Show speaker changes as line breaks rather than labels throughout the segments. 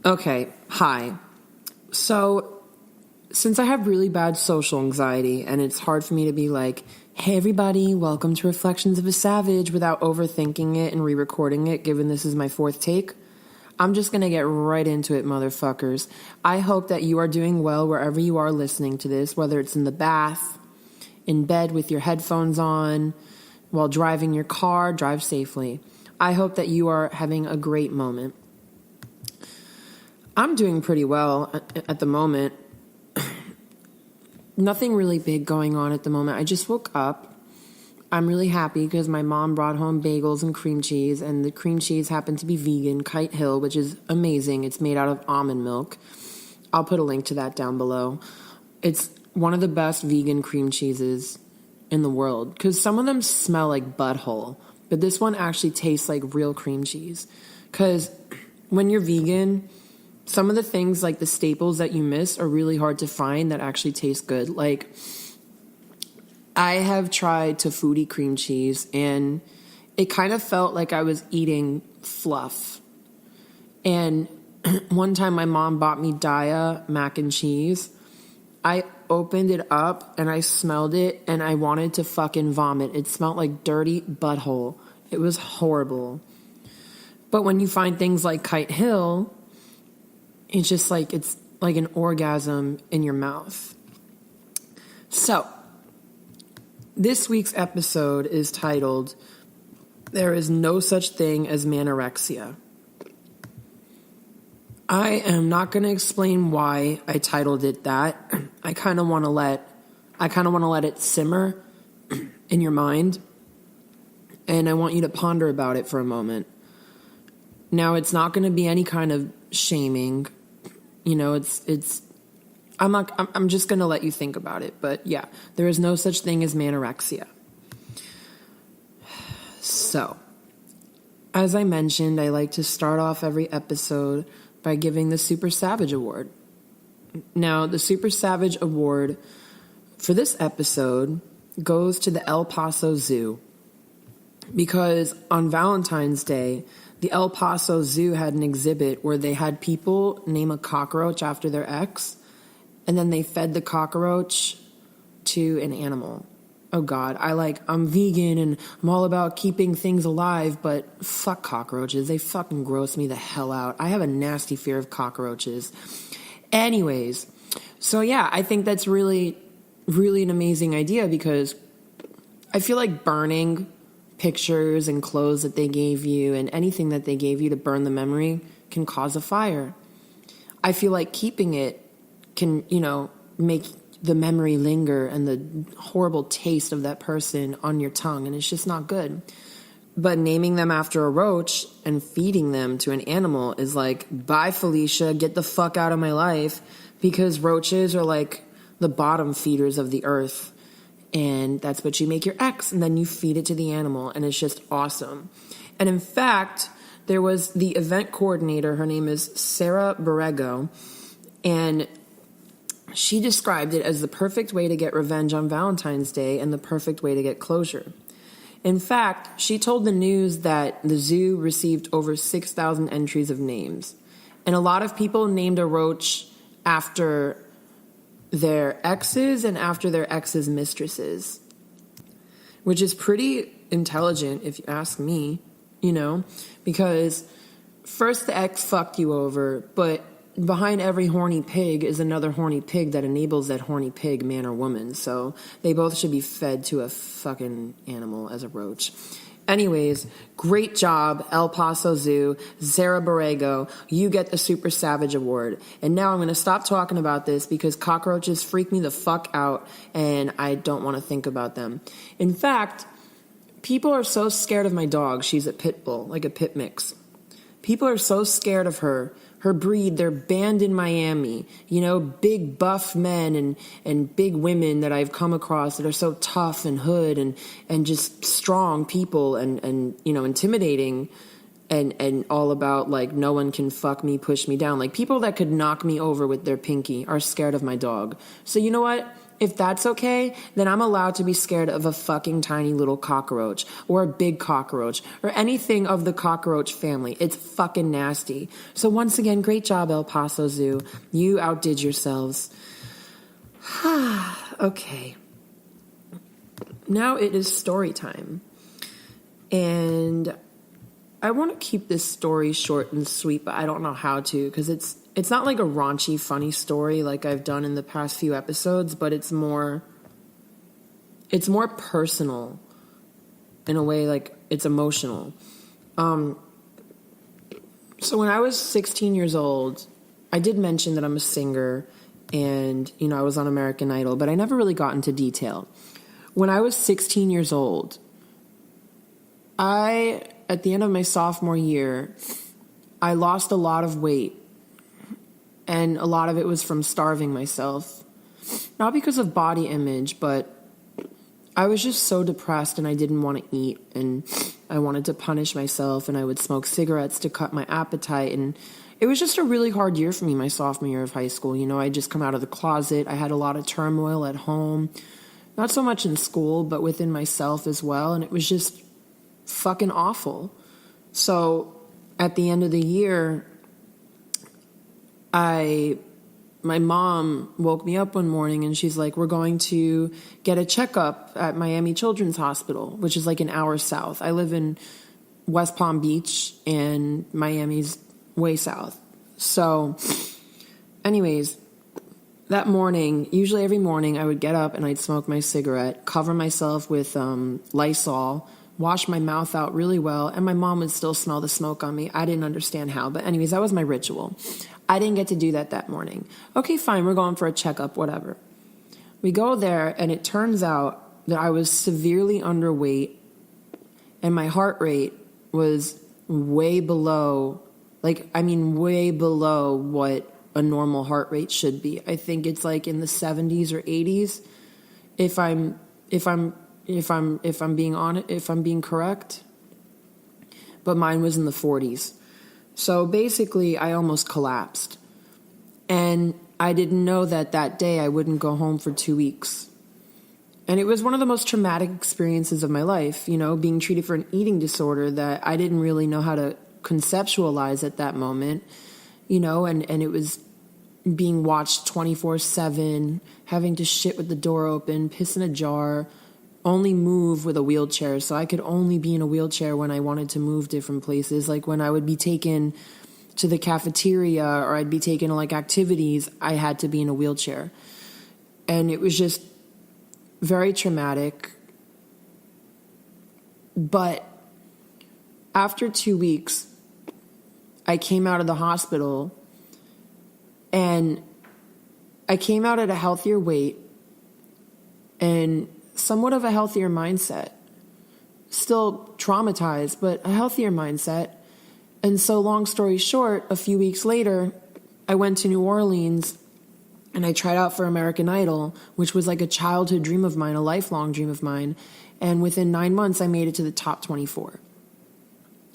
Okay, hi. So, since I have really bad social anxiety and it's hard for me to be like, hey everybody, welcome to Reflections of a Savage without overthinking it and re-recording it, given this is my fourth take, I'm just gonna get right into it, motherfuckers. I hope that you are doing well wherever you are listening to this, whether it's in the bath, in bed with your headphones on, while driving your car, drive safely. I hope that you are having a great moment. I'm doing pretty well at the moment. Nothing really big going on at the moment. I just woke up. I'm really happy because my mom brought home bagels and cream cheese, and the cream cheese happened to be vegan, Kite Hill, which is amazing. It's made out of almond milk. I'll put a link to that down below. It's one of the best vegan cream cheeses in the world because some of them smell like butthole, but this one actually tastes like real cream cheese. Because when you're vegan, some of the things like the staples that you miss are really hard to find that actually taste good. Like, I have tried Tofudi cream cheese and it kind of felt like I was eating fluff. And one time my mom bought me Daya mac and cheese. I opened it up and I smelled it and I wanted to fucking vomit. It smelled like dirty butthole. It was horrible. But when you find things like Kite Hill, it's like an orgasm in your mouth. So, this week's episode is titled, There is No Such Thing as Manorexia. I am not going to explain why I titled it that. I kind of want to let it simmer in your mind, and I want you to ponder about it for a moment. Now, it's not going to be any kind of shaming. You know, I'm just going to let you think about it. But yeah, there is no such thing as manorexia. So, as I mentioned, I like to start off every episode by giving the Super Savage Award. Now, the Super Savage Award for this episode goes to the El Paso Zoo. Because on Valentine's Day, the El Paso Zoo had an exhibit where they had people name a cockroach after their ex, and then they fed the cockroach to an animal. Oh God, I'm vegan and I'm all about keeping things alive, but fuck cockroaches. They fucking gross me the hell out. I have a nasty fear of cockroaches. Anyways, so yeah, I think that's really, really an amazing idea because I feel like burning pictures and clothes that they gave you and anything that they gave you to burn the memory can cause a fire. I feel like keeping it can, make the memory linger and the horrible taste of that person on your tongue, and it's just not good. But naming them after a roach and feeding them to an animal is like, bye Felicia, get the fuck out of my life, because roaches are like the bottom feeders of the earth. And that's what you make your ex, and then you feed it to the animal, and it's just awesome. And in fact, there was the event coordinator, her name is Sarah Borrego, and she described it as the perfect way to get revenge on Valentine's Day and the perfect way to get closure. In fact, she told the news that the zoo received over 6,000 entries of names, and a lot of people named a roach after their exes and after their exes' mistresses, which is pretty intelligent if you ask me, because first the ex fucked you over, but behind every horny pig is another horny pig that enables that horny pig, man or woman, so they both should be fed to a fucking animal as a roach. Anyways, great job, El Paso Zoo, Sarah Borrego. You get the Super Savage Award. And now I'm going to stop talking about this because cockroaches freak me the fuck out and I don't want to think about them. In fact, people are so scared of my dog. She's a pit bull, like a pit mix. People are so scared of her breed. They're banned in Miami. Big buff men and big women that I've come across that are so tough and hood and just strong people and intimidating and all about like no one can fuck me, push me down. Like people that could knock me over with their pinky are scared of my dog. So you know what? if that's okay, then I'm allowed to be scared of a fucking tiny little cockroach or a big cockroach or anything of the cockroach family. It's fucking nasty. So once again, great job, El Paso Zoo. You outdid yourselves. Okay. Now it is story time. And I want to keep this story short and sweet, but I don't know how to, because it's not like a raunchy, funny story like I've done in the past few episodes, but it's more personal in a way, like it's emotional. So when I was 16 years old, I did mention that I'm a singer and, I was on American Idol, but I never really got into detail. When I was 16 years old, at the end of my sophomore year, I lost a lot of weight. And a lot of it was from starving myself. Not because of body image, but I was just so depressed and I didn't want to eat. And I wanted to punish myself, and I would smoke cigarettes to cut my appetite. And it was just a really hard year for me, my sophomore year of high school. I'd just come out of the closet. I had a lot of turmoil at home. Not so much in school, but within myself as well. And it was just fucking awful. So at the end of the year, my mom woke me up one morning and she's like, we're going to get a checkup at Miami Children's Hospital, which is like an hour south. I live in West Palm Beach and Miami's way south. So anyways, that morning, usually every morning I would get up and I'd smoke my cigarette, cover myself with Lysol, wash my mouth out really well, and my mom would still smell the smoke on me. I didn't understand how, but anyways, that was my ritual. I didn't get to do that morning. Okay, fine, we're going for a checkup, whatever. We go there, and it turns out that I was severely underweight, and my heart rate was way below what a normal heart rate should be. I think it's like in the 70s or 80s, if I'm being correct, but mine was in the 40s. So basically, I almost collapsed. And I didn't know that day I wouldn't go home for 2 weeks. And it was one of the most traumatic experiences of my life, being treated for an eating disorder that I didn't really know how to conceptualize at that moment, and it was being watched 24/7, having to shit with the door open, piss in a jar, only move with a wheelchair. So I could only be in a wheelchair when I wanted to move different places. Like when I would be taken to the cafeteria or I'd be taken to like activities, I had to be in a wheelchair. And it was just very traumatic. But after 2 weeks, I came out of the hospital and I came out at a healthier weight and somewhat of a healthier mindset. Still traumatized, but a healthier mindset. And so long story short, a few weeks later, I went to New Orleans and I tried out for American Idol, which was like a childhood dream of mine, a lifelong dream of mine. And within 9 months, I made it to the top 24.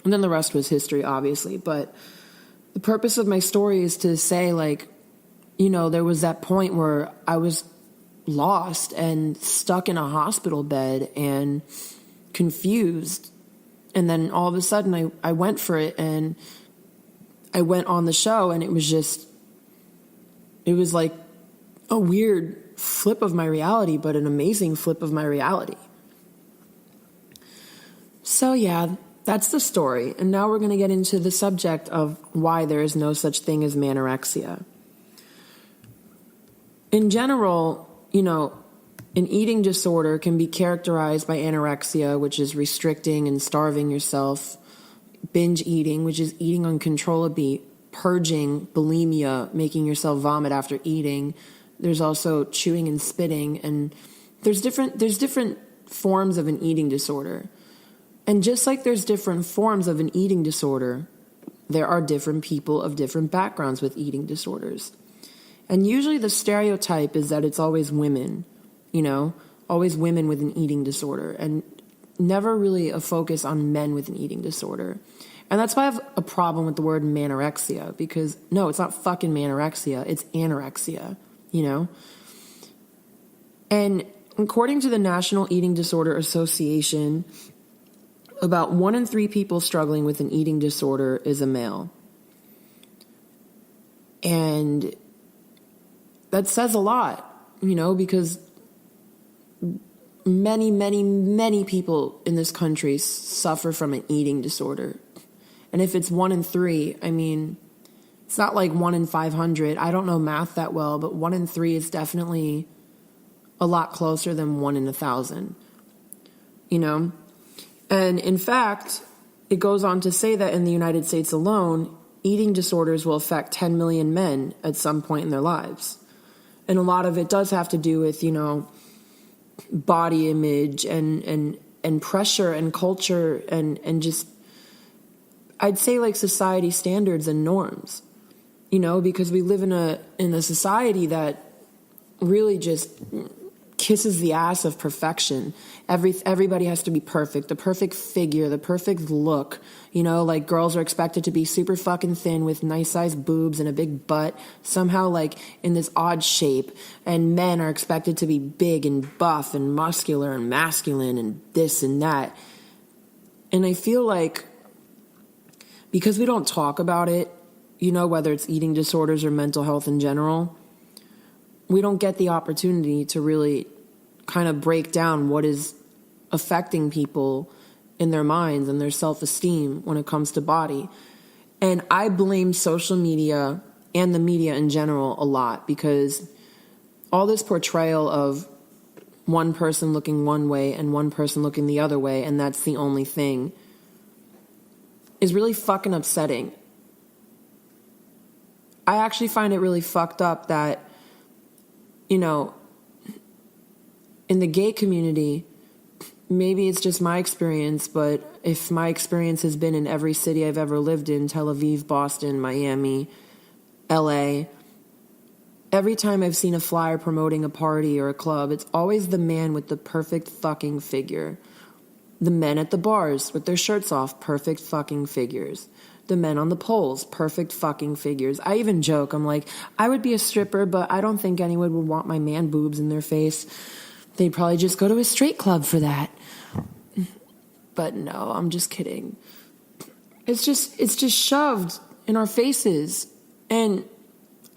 And then the rest was history, obviously. But the purpose of my story is to say, there was that point where I was lost and stuck in a hospital bed and confused. And then all of a sudden I went for it and I went on the show, and it was like a weird flip of my reality, but an amazing flip of my reality. So yeah, that's the story. And now we're going to get into the subject of why there is no such thing as manorexia. In general, an eating disorder can be characterized by anorexia, which is restricting and starving yourself, binge eating, which is eating uncontrollably, purging, bulimia, making yourself vomit after eating. There's also chewing and spitting, and there's different forms of an eating disorder. And just like there's different forms of an eating disorder, there are different people of different backgrounds with eating disorders. And usually the stereotype is that it's always women, always women with an eating disorder, and never really a focus on men with an eating disorder. And that's why I have a problem with the word manorexia, because no, it's not fucking manorexia, it's anorexia, And according to the National Eating Disorder Association, about 1 in 3 people struggling with an eating disorder is a male. And that says a lot, because many, many, many people in this country suffer from an eating disorder. And if it's 1 in 3, it's not like 1 in 500. I don't know math that well, but 1 in 3 is definitely a lot closer than 1 in 1,000, And in fact, it goes on to say that in the United States alone, eating disorders will affect 10 million men at some point in their lives. And a lot of it does have to do with, body image and pressure and culture and just, I'd say like society standards and norms, because we live in a society that really just kisses the ass of perfection. Everybody has to be perfect, the perfect figure, the perfect look. Like girls are expected to be super fucking thin with nice sized boobs and a big butt, somehow like in this odd shape. And men are expected to be big and buff and muscular and masculine and this and that. And I feel like because we don't talk about it, whether it's eating disorders or mental health in general, we don't get the opportunity to really kind of break down what is affecting people in their minds and their self-esteem when it comes to body. And I blame social media and the media in general a lot, because all this portrayal of one person looking one way and one person looking the other way, and that's the only thing, is really fucking upsetting. I actually find it really fucked up that, in the gay community, maybe it's just my experience, but if my experience has been in every city I've ever lived in, Tel Aviv, Boston, Miami, LA, every time I've seen a flyer promoting a party or a club, it's always the man with the perfect fucking figure. The men at the bars with their shirts off, perfect fucking figures. The men on the poles, perfect fucking figures. I even joke, I'm like, I would be a stripper, but I don't think anyone would want my man boobs in their face. They'd probably just go to a straight club for that. But no, I'm just kidding. It's just shoved in our faces. And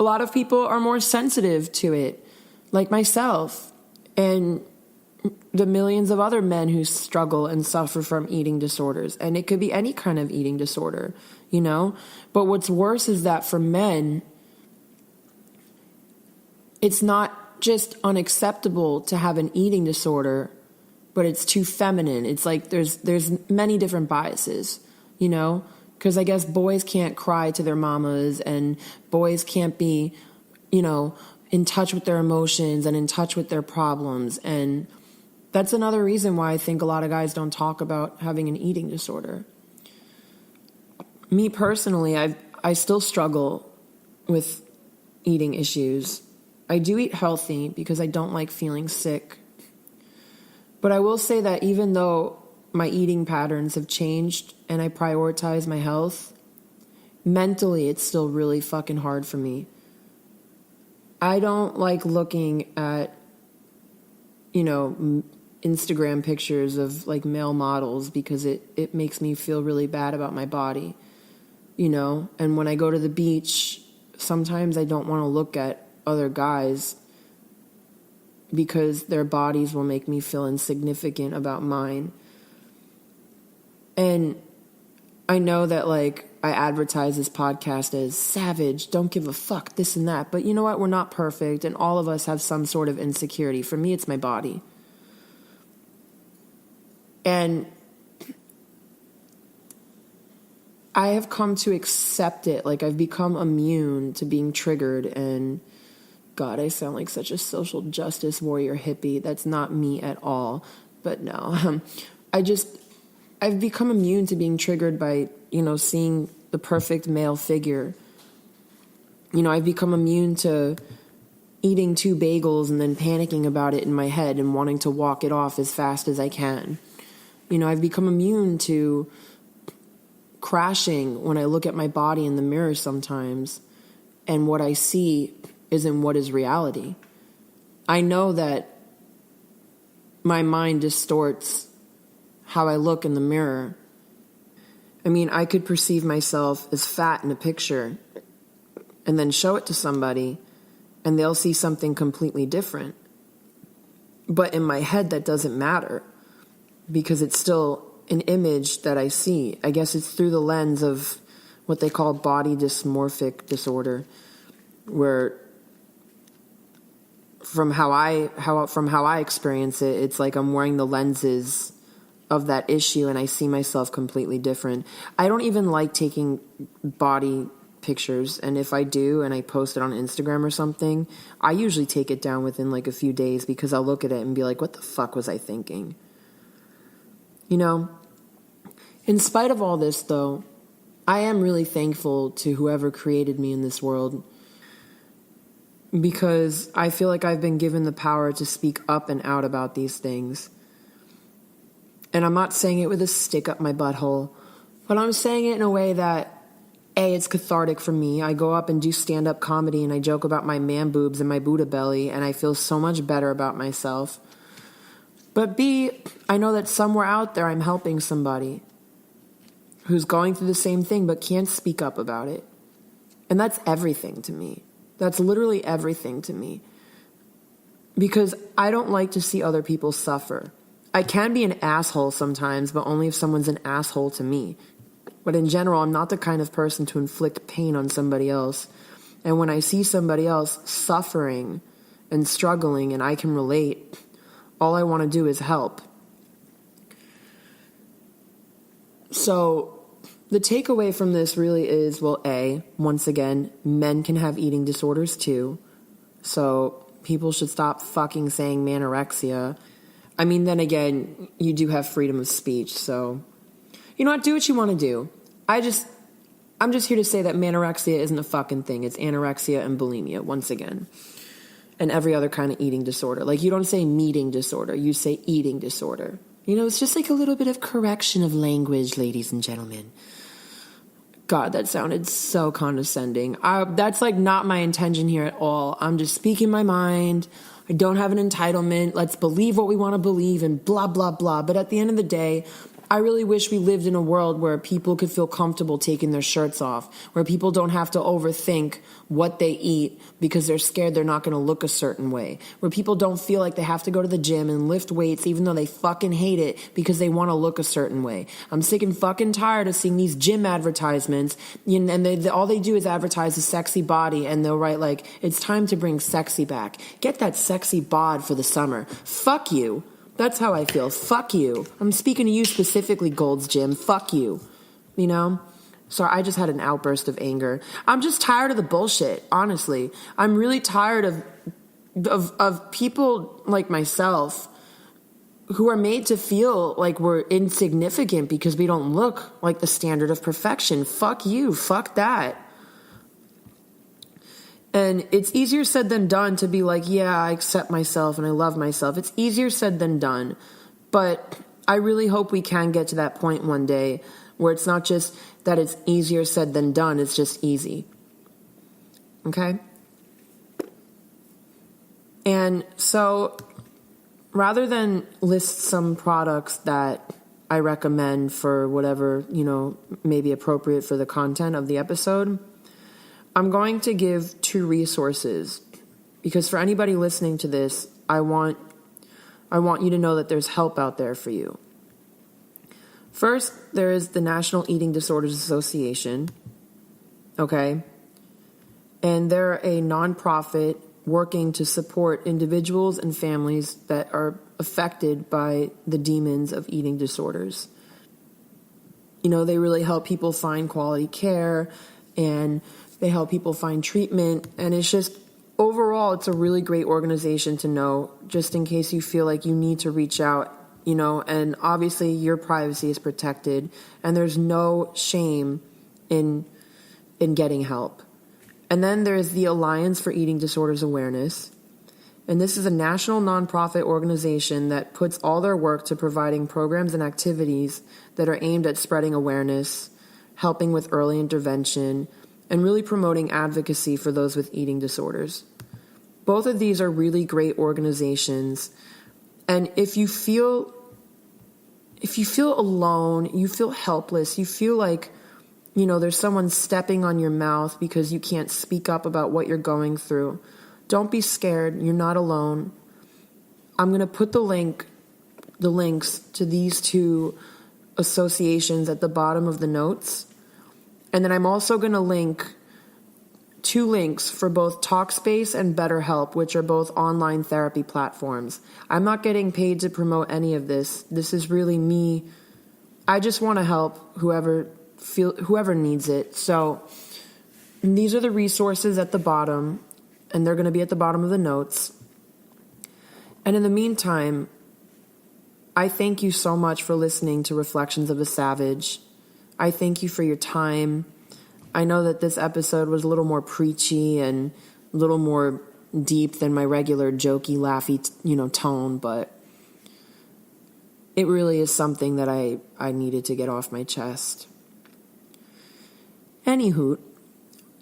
a lot of people are more sensitive to it, like myself. And the millions of other men who struggle and suffer from eating disorders. And it could be any kind of eating disorder, But what's worse is that for men, it's not just unacceptable to have an eating disorder, but it's too feminine. It's like there's many different biases, because I guess boys can't cry to their mamas and boys can't be, in touch with their emotions and in touch with their problems. And that's another reason why I think a lot of guys don't talk about having an eating disorder. Me personally, I still struggle with eating issues. I do eat healthy because I don't like feeling sick. But I will say that even though my eating patterns have changed and I prioritize my health, mentally it's still really fucking hard for me. I don't like looking at, Instagram pictures of like male models because it makes me feel really bad about my body, And when I go to the beach, sometimes I don't want to look at other guys because their bodies will make me feel insignificant about mine. And I know that like I advertise this podcast as savage, don't give a fuck, this and that. But you know what? We're not perfect, and all of us have some sort of insecurity. For me, it's my body. And I have come to accept it. Like I've become immune to being triggered. And God, I sound like such a social justice warrior hippie. That's not me at all. But no, I've become immune to being triggered by, seeing the perfect male figure. I've become immune to eating 2 bagels and then panicking about it in my head and wanting to walk it off as fast as I can. I've become immune to crashing when I look at my body in the mirror sometimes, and what I see isn't what is reality. I know that my mind distorts how I look in the mirror. I mean, I could perceive myself as fat in a picture and then show it to somebody and they'll see something completely different. But in my head, that doesn't matter because it's still an image that I see. I guess it's through the lens of what they call body dysmorphic disorder, where from how I experience it, it's like I'm wearing the lenses of that issue and I see myself completely different. I don't even like taking body pictures, and if I do and I post it on Instagram or something, I usually take it down within like a few days because I'll look at it and be like, what the fuck was I thinking? You know, in spite of all this though, I am really thankful to whoever created me in this world, because I feel like I've been given the power to speak up and out about these things. And I'm not saying it with a stick up my butthole, but I'm saying it in a way that, A, it's cathartic for me. I go up and do stand-up comedy and I joke about my man boobs and my Buddha belly and I feel so much better about myself. But B, I know that somewhere out there I'm helping somebody who's going through the same thing but can't speak up about it. And that's everything to me. That's literally everything to me. Because I don't like to see other people suffer. I can be an asshole sometimes, but only if someone's an asshole to me. But in general, I'm not the kind of person to inflict pain on somebody else. And when I see somebody else suffering and struggling and I can relate, all I want to do is help. So the takeaway from this really is, well, A, once again, men can have eating disorders too. So people should stop fucking saying manorexia. I mean, then again, you do have freedom of speech, so you know what? Do what you want to do. I'm just here to say that manorexia isn't a fucking thing. It's anorexia and bulimia, once again. And every other kind of eating disorder. Like, you don't say meeting disorder. You say eating disorder. You know, it's just like a little bit of correction of language, ladies and gentlemen. God, that sounded so condescending. That's like not my intention here at all. I'm just speaking my mind. I don't have an entitlement. Let's believe what we want to believe and blah, blah, blah. But at the end of the day, I really wish we lived in a world where people could feel comfortable taking their shirts off, where people don't have to overthink what they eat because they're scared they're not going to look a certain way, where people don't feel like they have to go to the gym and lift weights even though they fucking hate it because they want to look a certain way. I'm sick and fucking tired of seeing these gym advertisements, and all they do is advertise a sexy body, and they'll write like, it's time to bring sexy back. Get that sexy bod for the summer. Fuck you. That's how I feel. Fuck you. I'm speaking to you specifically, Gold's Gym. Fuck you. You know? So I just had an outburst of anger. I'm just tired of the bullshit, honestly. I'm really tired of people like myself who are made to feel like we're insignificant because we don't look like the standard of perfection. Fuck you. Fuck that. And it's easier said than done to be like, yeah, I accept myself and I love myself. It's easier said than done. But I really hope we can get to that point one day where it's not just that it's easier said than done, it's just easy. Okay? And so rather than list some products that I recommend for whatever, may be appropriate for the content of the episode, I'm going to give 2 resources, because for anybody listening to this, I want you to know that there's help out there for you. First, there is the National Eating Disorders Association, okay? And they're a nonprofit working to support individuals and families that are affected by the demons of eating disorders. They really help people find quality care, and they help people find treatment, and it's just, overall, it's a really great organization to know, just in case you feel like you need to reach out, and obviously your privacy is protected, and there's no shame in getting help. And then there's the Alliance for Eating Disorders Awareness, and this is a national nonprofit organization that puts all their work to providing programs and activities that are aimed at spreading awareness, helping with early intervention, and really promoting advocacy for those with eating disorders. Both of these are really great organizations, And if you feel alone, you feel helpless, you feel like, there's someone stepping on your mouth because you can't speak up about what you're going through, don't be scared. You're not alone. I'm going to put the links to these two associations at the bottom of the notes. And then I'm also going to link 2 links for both Talkspace and BetterHelp, which are both online therapy platforms. I'm not getting paid to promote any of this. This is really me. I just want to help whoever needs it. So these are the resources at the bottom, and they're going to be at the bottom of the notes. And in the meantime, I thank you so much for listening to Reflections of a Savage. I thank you for your time. I know that this episode was a little more preachy and a little more deep than my regular jokey, laughy, tone, but it really is something that I needed to get off my chest. Anywho,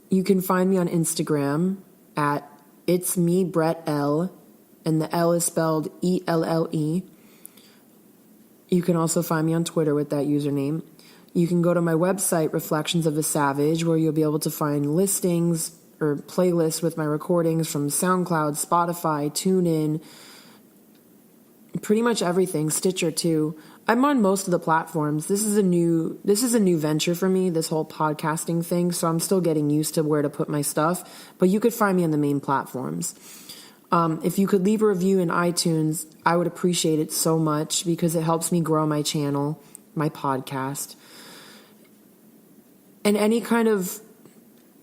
you can find me on Instagram at It's Me Brett L, and the L is spelled ELLE. You can also find me on Twitter with that username. You can go to my website, Reflections of a Savage, where you'll be able to find listings or playlists with my recordings from SoundCloud, Spotify, TuneIn, pretty much everything, Stitcher too. I'm on most of the platforms. This is a new venture for me, this whole podcasting thing, so I'm still getting used to where to put my stuff, but you could find me on the main platforms. If you could leave a review in iTunes, I would appreciate it so much because it helps me grow my channel, my podcast. And any kind of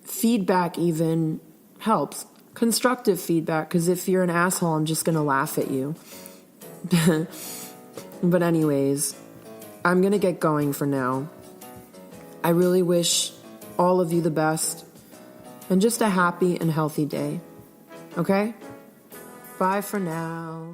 feedback even helps. Constructive feedback, because if you're an asshole, I'm just going to laugh at you. But anyways, I'm going to get going for now. I really wish all of you the best and just a happy and healthy day. Okay? Bye for now.